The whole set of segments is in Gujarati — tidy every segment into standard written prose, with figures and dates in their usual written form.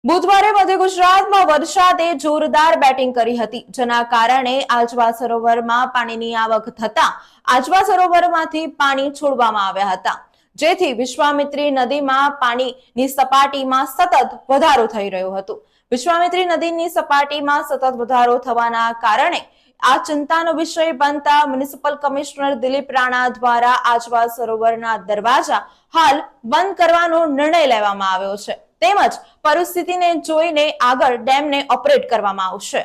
બુધવારે મધ્ય ગુજરાતમાં વરસાદે જોરદાર બેટિંગ કરી હતી, જેના કારણે આજવા સરોવરમાં પાણીની આવક થતા આજવા સરોવરમાંથી પાણી છોડવામાં આવ્યા હતા, જેથી વિશ્વામિત્રી નદીમાં પાણીની સપાટીમાં સતત વધારો થઈ રહ્યો હતો। વિશ્વામિત્રી નદીની સપાટીમાં સતત વધારો થવાના કારણે આ ચિંતાનો વિષય બનતા મ્યુનિસિપલ કમિશનર દિલીપ રાણા દ્વારા આજવા સરોવરના દરવાજા હાલ બંધ કરવાનો નિર્ણય લેવામાં આવ્યો છે, તેમજ પરિસ્થિતિને જોઈને આગળ ડેમને ઓપરેટ કરવામાં આવશે।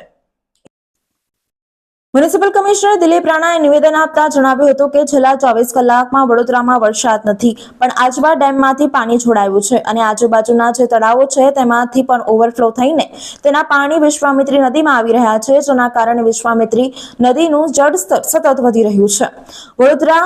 મ્યુનિસિપલ કમિશનર દિલીપ રાણાએ નિવેદન આપતા જણાવ્યું હતું કે છેલ્લા 24 કલાકમાં વડોદરામાં વરસાદ નથી, પણ આજવા ડેમમાંથી પાણી છોડાયું છે અને આજુબાજુના જે તળાવો છે તેમાંથી પણ ઓવરફ્લો થઈને તેના પાણી વિશ્વામિત્રી નદીમાં આવી રહ્યા છે, જેના કારણે વિશ્વામિત્રી નદીનું જળસ્તર સતત વધી રહ્યું છે। વડોદરા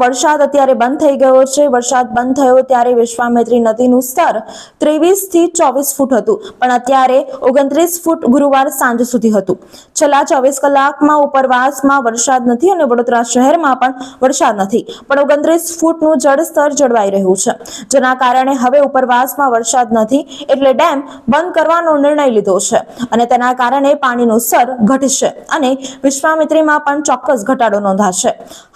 વરસાદ અત્યારે બંધ થઈ ગયો છે। વરસાદ બંધ થયો ત્યારે વિશ્વામિત્રી નદીનું સ્તર 23 થી 24 ફૂટ હતું, પણ અત્યારે 29 ફૂટ ગુરુવાર સાંજ સુધી હતું। છેલ્લા 24 કલાકમાં ઉપરવાસમાં વરસાદ નથી અને વડોદરા શહેરમાં પણ વરસાદ નથી, પણ 29 ફૂટનું જળસ્તર જળવાઈ રહ્યું છે, જેના કારણે હવે ઉપરવાસમાં વરસાદ નથી એટલે ડેમ બંધ કરવાનો નિર્ણય લીધો છે અને તેના કારણે પાણીનું સ્તર ઘટશે અને વિશ્વામિત્રીમાં પણ ચોક્કસ ઘટાડો નોંધાશે।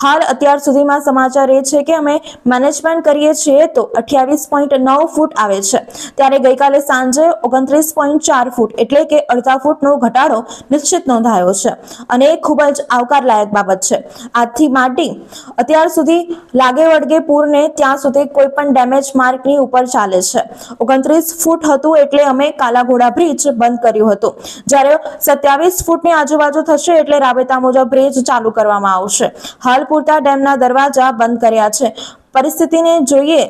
હાલ અત્યાર સુધીમાં સમાચાર એ છે કે અમે મેનેજમેન્ટ કરીએ છીએ તો 28.9 ફૂટ આવે છે, ત્યારે ગઈકાલે સાંજે 29.4 ફૂટ એટલે કે અડધા ફૂટનો ઘટાડો નિશ્ચિત નોંધાયો છે અને એ ખૂબ જ આવકારલાયક બાબત છે। આજથી માંડી અત્યાર સુધી લાગે વળગે પૂરને ત્યાં સુધી કોઈ પણ ડેમેજ માર્કની ઉપર ચાલે છે। 29 ફૂટ હતું એટલે અમે કાલાઘોડા બ્રિજ બંધ કર્યું હતું, જ્યારે 27 ફૂટની આજુબાજુ થશે એટલે રાબેતા મુજબ બ્રિજ ચાલુ કરવામાં આવશે। હાલ પૂરતા ડેમના દરવાજા બંધ કર્યા છે, પરિસ્થિતિને જોઈએ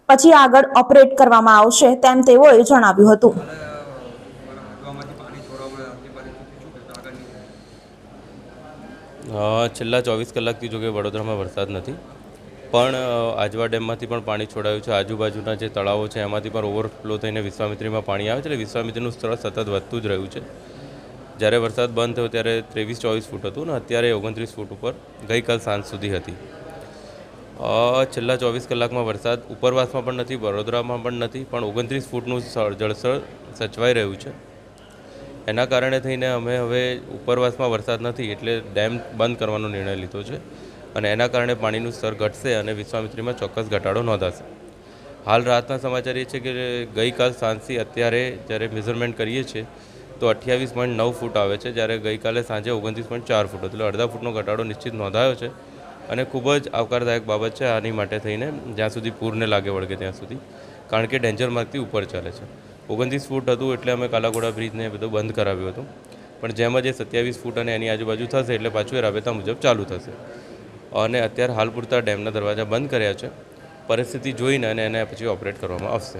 પછી આગળ ઓપરેટ કરવામાં આવશે તેમ તેઓએ જણાવ્યું હતું। છેલ્લા 24 કલાકથી જો કે વડોદરામાં વરસાદ નથી, પણ આજવા ડેમમાંથી પણ પાણી છોડાયું છે। આજુબાજુના જે તળાવો છે એમાંથી પણ ઓવરફ્લો થઈને વિશ્વામિત્રીમાં પાણી આવે છે એટલે વિશ્વામિત્રીનું સ્તર સતત વધતું જ રહ્યું છે। જ્યારે વરસાદ બંધ થયો ત્યારે 23-24 ફૂટ હતું ને અત્યારે 29 ફૂટ ઉપર ગઈકાલ સાંજ સુધી હતી। છેલ્લા 24 કલાકમાં વરસાદ ઉપરવાસમાં પણ નથી, વડોદરામાં પણ નથી, પણ 29 ફૂટનું જળસ્તર સચવાઈ રહ્યું છે। એના કારણે થઈને અમે હવે ઉપરવાસમાં વરસાદ નથી એટલે ડેમ બંધ કરવાનો નિર્ણય લીધો છે અને એના કારણે પાણીનું સ્તર ઘટશે અને વિશ્વામિત્રીમાં ચોક્કસ ઘટાડો નોંધાશે। હાલ રાતના સમાચાર એ છે કે ગઈકાલ સાંજથી અત્યારે જ્યારે મેઝરમેન્ટ કરીએ છીએ તો 28.9 ફૂટ આવે છે, જ્યારે ગઈકાલે સાંજે 29.4 ફૂટ, એટલે અડધા ફૂટનો ઘટાડો નિશ્ચિત નોંધાયો છે અને ખૂબ જ આવકારદાયક બાબત છે આની માટે થઈને, જ્યાં સુધી પૂરને લાગે વળગે ત્યાં સુધી, કારણ કે ડેન્જર માર્કથી ઉપર ચાલે છે। 29 ફૂટ હતું એટલે અમે કાલાઘોડા બ્રિજને બધું બંધ કરાવ્યું હતું, પણ જેમ જ 27 ફૂટ અને એની આજુબાજુ થશે એટલે પાછું એ રાબેતા મુજબ ચાલુ થશે અને અત્યારે હાલ પૂરતા ડેમના દરવાજા બંધ કર્યા છે। પરિસ્થિતિ જોઈને અને એને પછી ઓપરેટ કરવામાં આવશે।